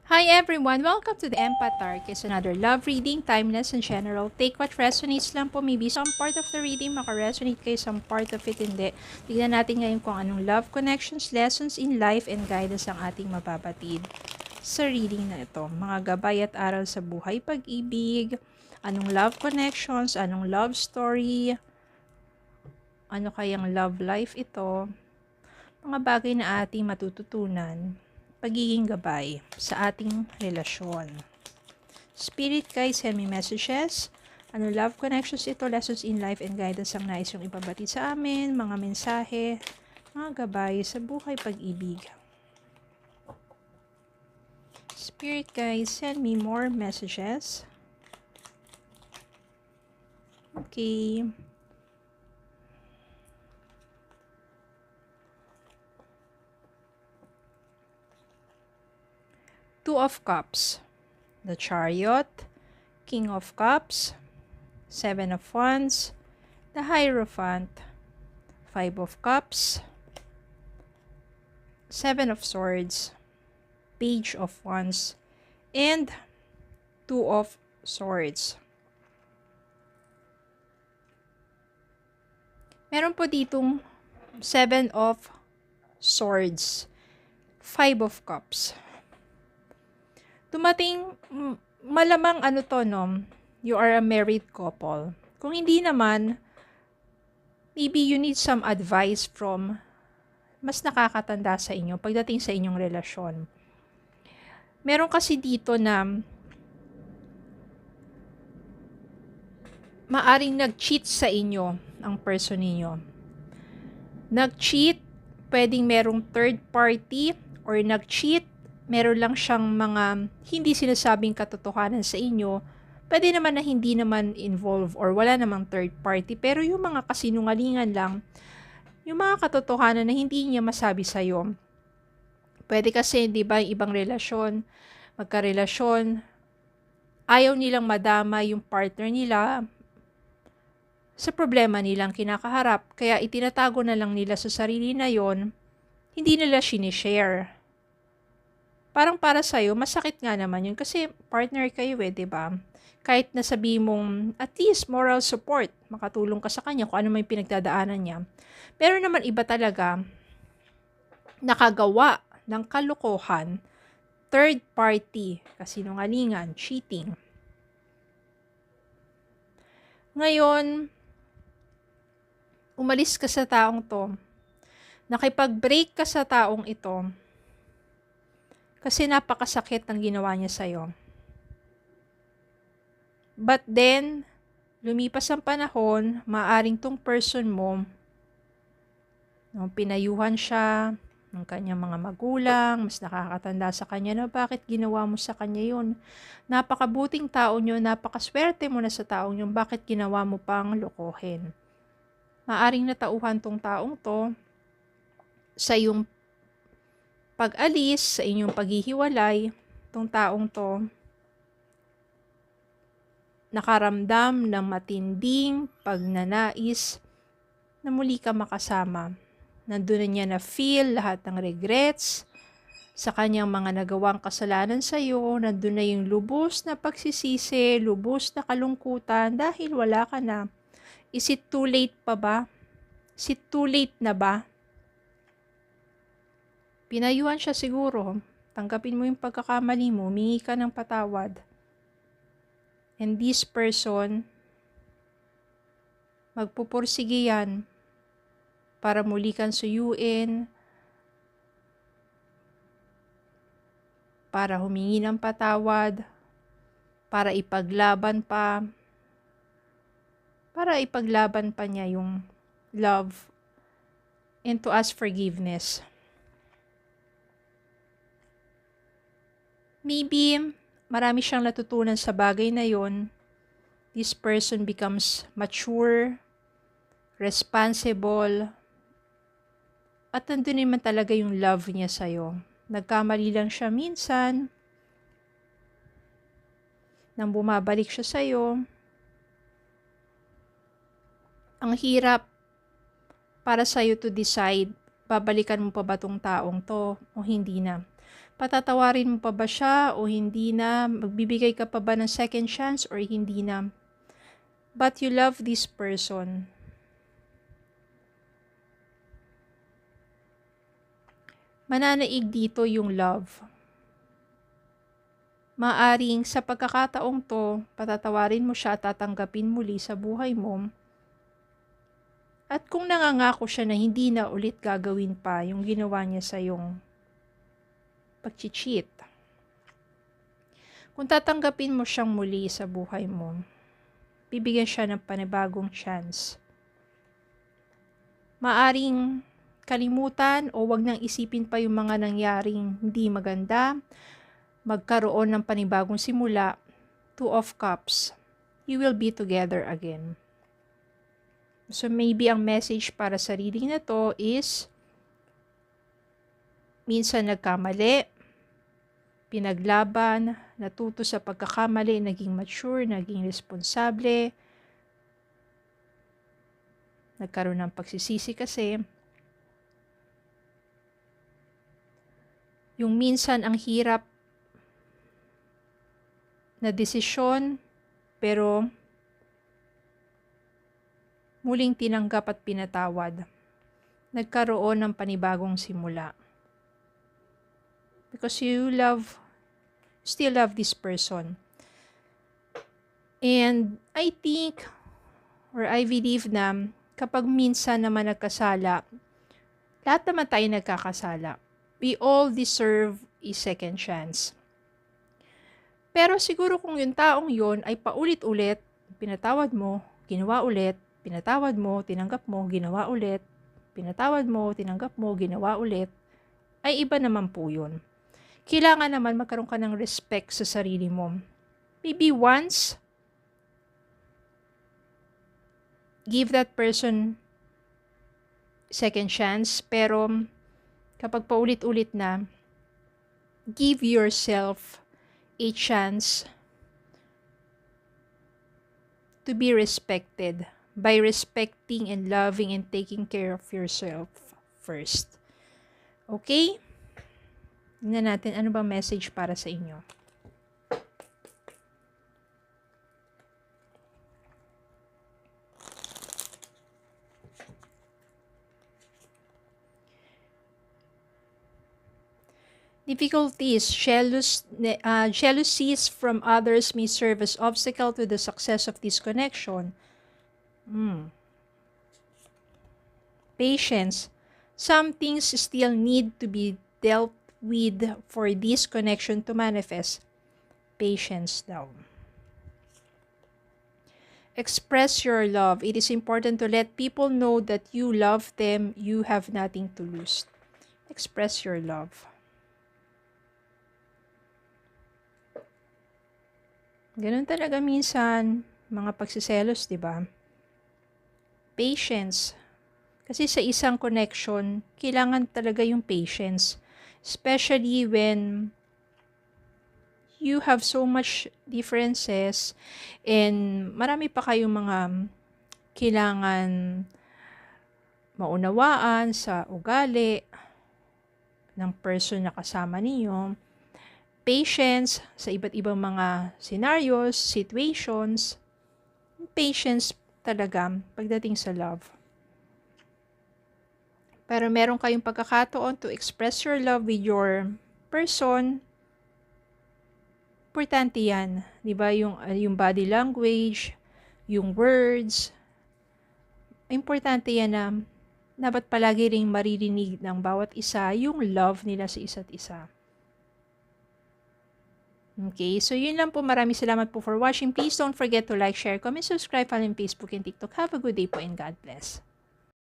Hi everyone! Welcome to the Empath Arc. It's another love reading, timeless and general. Take what resonates lang po. Maybe some part of the reading maka-resonate kayo, some part of it hindi. Tignan natin ngayon kung anong love connections, lessons in life, and guidance ang ating mababatid sa reading na ito. Mga gabay at aral sa buhay, pag-ibig, anong love connections, anong love story, ano kayang love life ito, mga bagay na ating matututunan, pagiging gabay sa ating relasyon. Spirit guides, send me messages. Ano love connections ito, lessons in life and guidance ang nais yung ipabatid sa amin, mga mensahe, mga gabay sa buhay pag-ibig. Spirit guides, send me more messages. Okay. Two of Cups, the Chariot, King of Cups, Seven of Wands, the Hierophant, Five of Cups, Seven of Swords, Page of Wands, and Two of Swords. Meron po ditong Seven of Swords, Five of Cups. Dumating, malamang ano to, no? You are a married couple. Kung hindi naman, maybe you need some advice from mas nakakatanda sa inyo pagdating sa inyong relasyon. Meron kasi dito na maaring nag-cheat sa inyo ang person ninyo. Nag-cheat, pwedeng merong third party, or nag-cheat, meron lang siyang mga hindi sinasabing katotohanan sa inyo. Pwede naman na hindi naman involved or wala namang third party, pero yung mga kasinungalingan lang, yung mga katotohanan na hindi niya masabi sa'yo. Pwede kasi, di ba, yung ibang relasyon, magkarelasyon, ayaw nilang madama yung partner nila sa problema nilang kinakaharap. Kaya itinatago na lang nila sa sarili na yon, hindi nila sinishare. Parang para sa'yo, masakit nga naman yun kasi partner kayo diba? Kahit nasabi mong at least moral support, makatulong ka sa kanya kung ano may pinagdadaanan niya. Pero naman iba talaga, nakagawa ng kalokohan, third party, kasinungalingan, cheating. Ngayon, umalis ka sa taong to, nakipag-break ka sa taong ito, kasi napakasakit ng ginawa niya sa'yo. But then, lumipas ang panahon, maaring tong person mo, pinayuhan siya ng kanyang mga magulang, mas nakakatanda sa kanya na bakit ginawa mo sa kanya yun. Napakabuting tao nyo, napakaswerte mo na sa taong yun, bakit ginawa mo pang lokohin. Maaring natauhan tong taong to sa iyong pag-alis, sa inyong paghihiwalay, tong taong to nakaramdam ng matinding pagnanais na muli ka makasama. Nandun na niya na feel lahat ng regrets sa kanyang mga nagawang kasalanan sa iyo. Nandun na yung lubos na pagsisisi, lubos na kalungkutan dahil wala ka na. Is it too late pa ba? Is it too late na ba? Pinayuhan siya siguro. Tanggapin mo yung pagkakamali mo, humingi ka ng patawad. And this person, magpupursige yan para muli kang suyuin, para humingi ng patawad, para ipaglaban pa niya yung love and to ask forgiveness. Maybe marami siyang natutunan sa bagay na yon. This person becomes mature, responsible, at nandun naman talaga yung love niya sa'yo. Nagkamali lang siya minsan, nang bumabalik siya sa'yo. Ang hirap para sa'yo to decide, babalikan mo pa ba tong taong to o hindi na. Patatawarin mo pa ba siya o hindi na? Magbibigay ka pa ba ng second chance or hindi na? But you love this person. Mananaig dito yung love. Maaring sa pagkakataong to, patatawarin mo siya at tatanggapin muli sa buhay mo. At kung nangangako siya na hindi na ulit gagawin pa yung ginawa niya sa yung pag-cheat. Kung tatanggapin mo siyang muli sa buhay mo, bibigyan siya ng panibagong chance. Maaring kalimutan o wag nang isipin pa yung mga nangyaring hindi maganda, magkaroon ng panibagong simula. Two of Cups, you will be together again. So maybe ang message para sa reading na to is, minsan nagkamali, pinaglaban, natuto sa pagkakamali, naging mature, naging responsable, nagkaroon ng pagsisisi kasi. Yung minsan ang hirap na desisyon, pero muling tinanggap at pinatawad. Nagkaroon ng panibagong simula. Because you still love this person. And I think, or I believe na kapag minsan naman nagkasala, lahat naman tayo nagkakasala. We all deserve a second chance. Pero siguro kung yung taong yon ay paulit-ulit, pinatawad mo, ginawa ulit, pinatawad mo, tinanggap mo, ginawa ulit, pinatawad mo, tinanggap mo, ginawa ulit, ay iba naman po yun. Kailangan naman magkaroon ka ng respect sa sarili mo. Maybe once, give that person second chance, pero kapag paulit-ulit na, give yourself a chance to be respected by respecting and loving and taking care of yourself first. Okay? Tingnan natin ano ba message para sa inyo. Difficulties, jealousies from others may serve as obstacle to the success of this connection. Patience. Some things still need to be dealt with for this connection to manifest. Patience daw. Express your love. It is important to let people know that you love them. You have nothing to lose. Express your love. Ganun talaga minsan, mga pagsiselos, di ba? Patience. Kasi sa isang connection, kailangan talaga yung patience. Especially when you have so much differences and marami pa kayong mga kailangan maunawaan sa ugali ng person na kasama ninyo. Patience sa iba't ibang mga scenarios, situations. Patience talaga pagdating sa love. Pero meron kayong pagkakataon to express your love with your person. Importante yan. Diba? Yung body language, yung words. Importante yan na dapat palagi ring maririnig ng bawat isa yung love nila sa isa't isa. Okay, so yun lang po. Maraming salamat po for watching. Please don't forget to like, share, comment, subscribe, follow on Facebook and TikTok. Have a good day po and God bless.